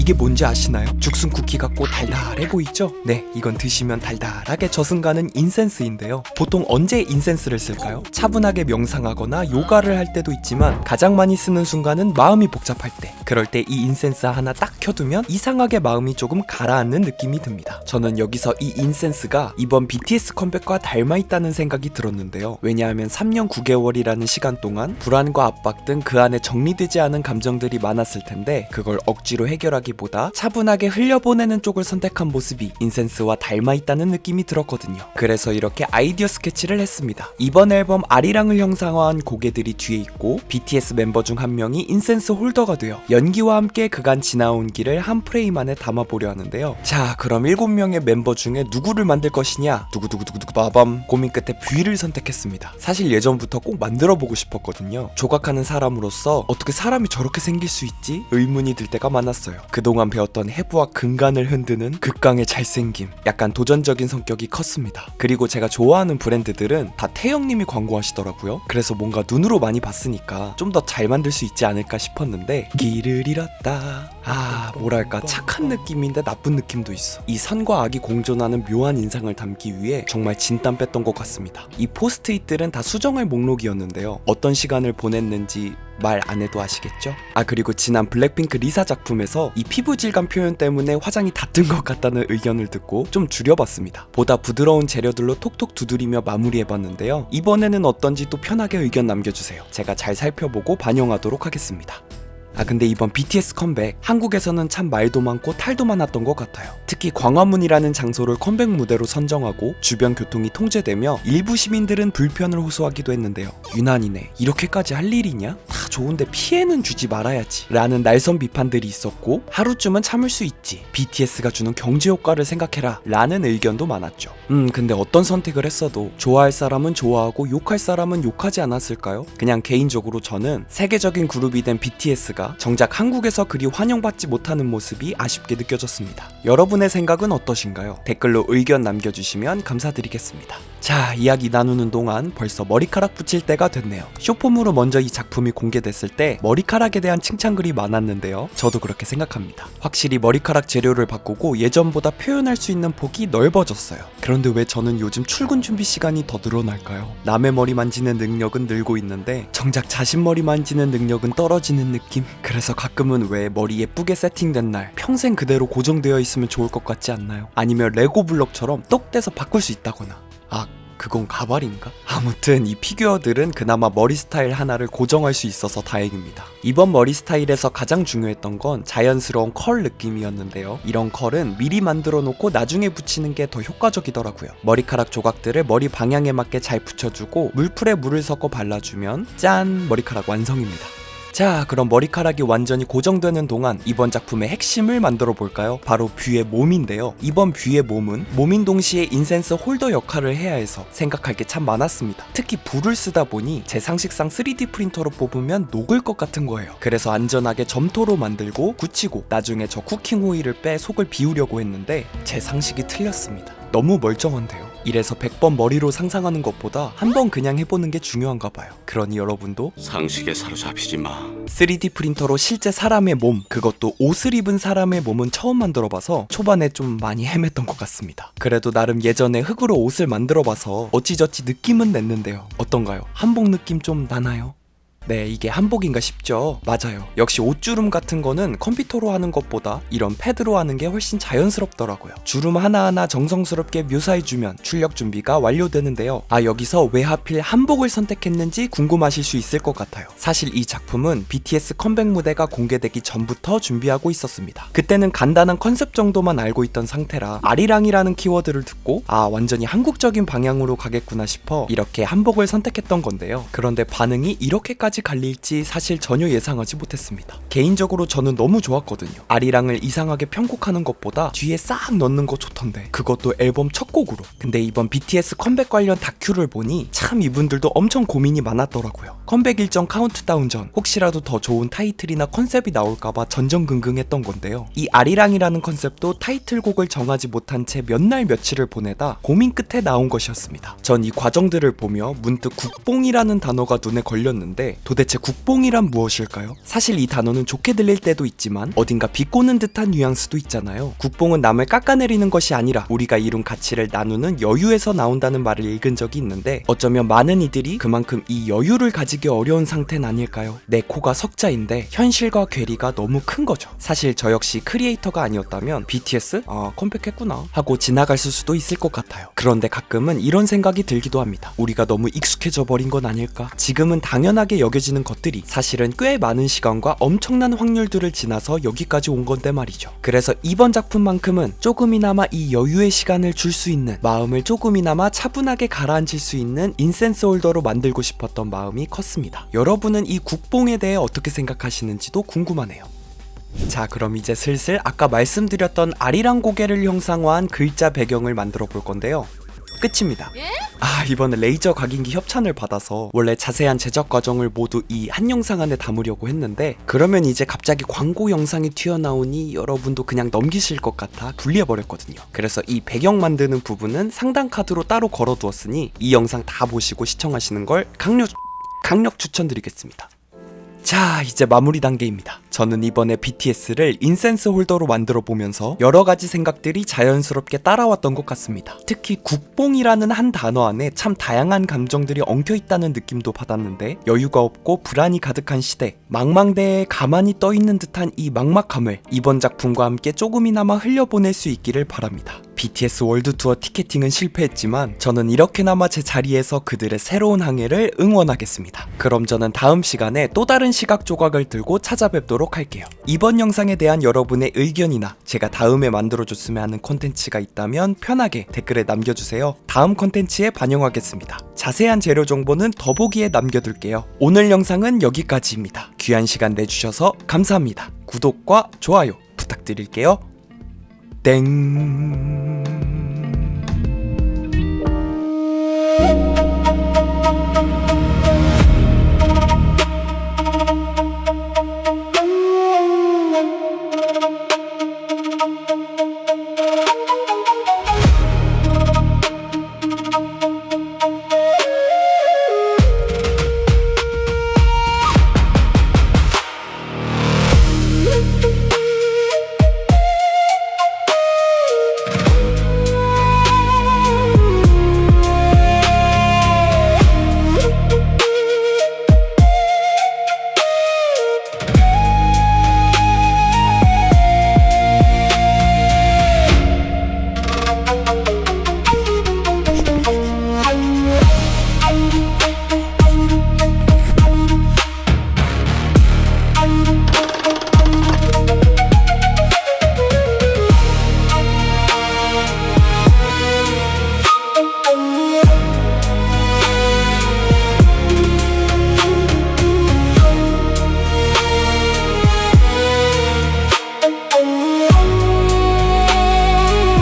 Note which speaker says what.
Speaker 1: 이게 뭔지 아시나요? 죽순 쿠키 같고 달달해 보이죠? 네, 이건 드시면 달달하게 저승가는 인센스인데요. 보통 언제 인센스를 쓸까요? 차분하게 명상하거나 요가를 할 때도 있지만 가장 많이 쓰는 순간은 마음이 복잡할 때. 그럴 때 이 인센스 하나 딱 켜두면 이상하게 마음이 조금 가라앉는 느낌이 듭니다. 저는 여기서 이 인센스가 이번 BTS 컴백과 닮아있다는 생각이 들었는데요. 왜냐하면 3년 9개월이라는 시간 동안 불안과 압박 등 그 안에 정리되지 않은 감정들이 많았을 텐데 그걸 억지로 해결하기보다 차분하게 흘려보내는 쪽을 선택한 모습이 인센스와 닮아있다는 느낌이 들었거든요. 그래서 이렇게 아이디어 스케치를 했습니다. 이번 앨범 아리랑을 형상화한 고개들이 뒤에 있고 BTS 멤버 중 한 명이 인센스 홀더가 되어 연기와 함께 그간 지나온 길을 한 프레임 안에 담아보려 하는데요. 자, 그럼 7명의 멤버 중에 누구를 만들 것이냐? 두구두구두구두구 빠밤. 고민 끝에 뷔를 선택했습니다. 사실 예전부터 꼭 만들어보고 싶었거든요. 조각하는 사람으로서 어떻게 사람이 저렇게 생길 수 있지? 의문이 들 때가 많았어요. 그동안 배웠던 해부와 근간을 흔드는 극강의 잘생김, 약간 도전적인 성격이 컸습니다. 그리고 제가 좋아하는 브랜드들은 다 태영님이 광고하시더라고요. 그래서 뭔가 눈으로 많이 봤으니까 좀 더 잘 만들 수 있지 않을까 싶었는데 길을 잃었다. 뭐랄까 착한 느낌인데 나쁜 느낌도 있어. 이 선과 악이 공존하는 묘한 인상을 담기 위해 정말 진땀 뺐던 것 같습니다. 이 포스트잇들은 다 수정할 목록이었는데요. 어떤 시간을 보냈는지 말 안 해도 아시겠죠? 그리고 지난 블랙핑크 리사 작품에서 이 피부 질감 표현 때문에 화장이 다 뜬 것 같다는 의견을 듣고 좀 줄여봤습니다. 보다 부드러운 재료들로 톡톡 두드리며 마무리해봤는데요. 이번에는 어떤지 또 편하게 의견 남겨주세요. 제가 잘 살펴보고 반영하도록 하겠습니다. 근데 이번 BTS 컴백, 한국에서는 참 말도 많고 탈도 많았던 것 같아요. 특히 광화문이라는 장소를 컴백 무대로 선정하고 주변 교통이 통제되며 일부 시민들은 불편을 호소하기도 했는데요. 유난이네, 이렇게까지 할 일이냐? 다 좋은데 피해는 주지 말아야지 라는 날선 비판들이 있었고, 하루쯤은 참을 수 있지, BTS가 주는 경제 효과를 생각해라 라는 의견도 많았죠. 근데 어떤 선택을 했어도 좋아할 사람은 좋아하고 욕할 사람은 욕하지 않았을까요? 그냥 개인적으로 저는 세계적인 그룹이 된 BTS가 정작 한국에서 그리 환영받지 못하는 모습이 아쉽게 느껴졌습니다. 여러분의 생각은 어떠신가요? 댓글로 의견 남겨주시면 감사드리겠습니다. 자, 이야기 나누는 동안 벌써 머리카락 붙일 때가 됐네요. 쇼폼으로 먼저 이 작품이 공개됐을 때 머리카락에 대한 칭찬글이 많았는데요. 저도 그렇게 생각합니다. 확실히 머리카락 재료를 바꾸고 예전보다 표현할 수 있는 폭이 넓어졌어요. 그런데 왜 저는 요즘 출근 준비 시간이 더 늘어날까요? 남의 머리 만지는 능력은 늘고 있는데 정작 자신 머리 만지는 능력은 떨어지는 느낌? 그래서 가끔은 왜 머리 예쁘게 세팅된 날 평생 그대로 고정되어 있으면 좋을 것 같지 않나요? 아니면 레고 블럭처럼 똑 떼서 바꿀 수 있다거나. 그건 가발인가? 아무튼 이 피규어들은 그나마 머리 스타일 하나를 고정할 수 있어서 다행입니다. 이번 머리 스타일에서 가장 중요했던 건 자연스러운 컬 느낌이었는데요. 이런 컬은 미리 만들어 놓고 나중에 붙이는 게 더 효과적이더라고요. 머리카락 조각들을 머리 방향에 맞게 잘 붙여주고 물풀에 물을 섞어 발라주면 짠! 머리카락 완성입니다. 자, 그럼 머리카락이 완전히 고정되는 동안 이번 작품의 핵심을 만들어 볼까요? 바로 뷔의 몸인데요. 이번 뷔의 몸은 몸인 동시에 인센스 홀더 역할을 해야 해서 생각할 게 참 많았습니다. 특히 불을 쓰다 보니 제 상식상 3D 프린터로 뽑으면 녹을 것 같은 거예요. 그래서 안전하게 점토로 만들고 굳히고 나중에 저 쿠킹 호일을 빼 속을 비우려고 했는데 제 상식이 틀렸습니다. 너무 멀쩡한데요. 이래서 100번 머리로 상상하는 것보다 한 번 그냥 해보는 게 중요한가 봐요. 그러니 여러분도
Speaker 2: 상식에 사로잡히지 마.
Speaker 1: 3D 프린터로 실제 사람의 몸, 그것도 옷을 입은 사람의 몸은 처음 만들어봐서 초반에 좀 많이 헤맸던 것 같습니다. 그래도 나름 예전에 흙으로 옷을 만들어봐서 어찌저찌 느낌은 냈는데요. 어떤가요? 한복 느낌 좀 나나요? 네, 이게 한복인가 싶죠? 맞아요. 역시 옷주름 같은 거는 컴퓨터로 하는 것보다 이런 패드로 하는 게 훨씬 자연스럽더라고요. 주름 하나하나 정성스럽게 묘사해주면 출력 준비가 완료되는데요. 여기서 왜 하필 한복을 선택했는지 궁금하실 수 있을 것 같아요. 사실 이 작품은 BTS 컴백 무대가 공개되기 전부터 준비하고 있었습니다. 그때는 간단한 컨셉 정도만 알고 있던 상태라 아리랑이라는 키워드를 듣고 완전히 한국적인 방향으로 가겠구나 싶어 이렇게 한복을 선택했던 건데요. 그런데 반응이 이렇게까지 갈릴지 사실 전혀 예상하지 못했습니다. 개인적으로 저는 너무 좋았거든요. 아리랑을 이상하게 편곡하는 것보다 뒤에 싹 넣는 거 좋던데, 그것도 앨범 첫 곡으로. 근데 이번 BTS 컴백 관련 다큐를 보니 참 이분들도 엄청 고민이 많았더라고요. 컴백 일정 카운트다운 전 혹시라도 더 좋은 타이틀이나 컨셉이 나올까봐 전전긍긍했던 건데요. 이 아리랑이라는 컨셉도 타이틀곡을 정하지 못한 채 몇 날 며칠을 보내다 고민 끝에 나온 것이었습니다. 전 이 과정들을 보며 문득 국뽕이라는 단어가 눈에 걸렸는데 도대체 국뽕이란 무엇일까요? 사실 이 단어는 좋게 들릴 때도 있지만 어딘가 비꼬는 듯한 뉘앙스도 있잖아요. 국뽕은 남을 깎아내리는 것이 아니라 우리가 이룬 가치를 나누는 여유에서 나온다는 말을 읽은 적이 있는데 어쩌면 많은 이들이 그만큼 이 여유를 가지기 어려운 상태는 아닐까요? 내 코가 석자인데 현실과 괴리가 너무 큰 거죠. 사실 저 역시 크리에이터가 아니었다면 BTS? 컴백했구나 하고 지나갔을 수도 있을 것 같아요. 그런데 가끔은 이런 생각이 들기도 합니다. 우리가 너무 익숙해져 버린 건 아닐까? 지금은 당연하게 여겨지는 것들이 사실은 꽤 많은 시간과 엄청난 확률들을 지나서 여기까지 온 건데 말이죠. 그래서 이번 작품만큼은 조금이나마 이 여유의 시간을 줄 수 있는, 마음을 조금이나마 차분하게 가라앉힐 수 있는 인센스 홀더로 만들고 싶었던 마음이 컸습니다. 여러분은 이 국뽕에 대해 어떻게 생각하시는지도 궁금하네요. 자, 그럼 이제 슬슬 아까 말씀드렸던 아리랑 고개를 형상화한 글자 배경을 만들어 볼 건데요. 끝입니다. 이번에 레이저 각인기 협찬을 받아서 원래 자세한 제작 과정을 모두 이 한 영상 안에 담으려고 했는데 그러면 이제 갑자기 광고 영상이 튀어나오니 여러분도 그냥 넘기실 것 같아 분리해버렸거든요. 그래서 이 배경 만드는 부분은 상단 카드로 따로 걸어두었으니 이 영상 다 보시고 시청하시는 걸 강력 추천드리겠습니다. 자, 이제 마무리 단계입니다. 저는 이번에 BTS를 인센스 홀더로 만들어 보면서 여러 가지 생각들이 자연스럽게 따라왔던 것 같습니다. 특히 국뽕이라는 한 단어 안에 참 다양한 감정들이 엉켜 있다는 느낌도 받았는데 여유가 없고 불안이 가득한 시대, 망망대해에 가만히 떠 있는 듯한 이 막막함을 이번 작품과 함께 조금이나마 흘려보낼 수 있기를 바랍니다. BTS 월드 투어 티켓팅은 실패했지만 저는 이렇게나마 제 자리에서 그들의 새로운 항해를 응원하겠습니다. 그럼 저는 다음 시간에 또 다른 시각 조각을 들고 찾아뵙도록 할게요. 이번 영상에 대한 여러분의 의견이나 제가 다음에 만들어줬으면 하는 콘텐츠가 있다면 편하게 댓글에 남겨주세요. 다음 콘텐츠에 반영하겠습니다. 자세한 재료 정보는 더보기에 남겨둘게요. 오늘 영상은 여기까지입니다. 귀한 시간 내주셔서 감사합니다. 구독과 좋아요 부탁드릴게요. 땡.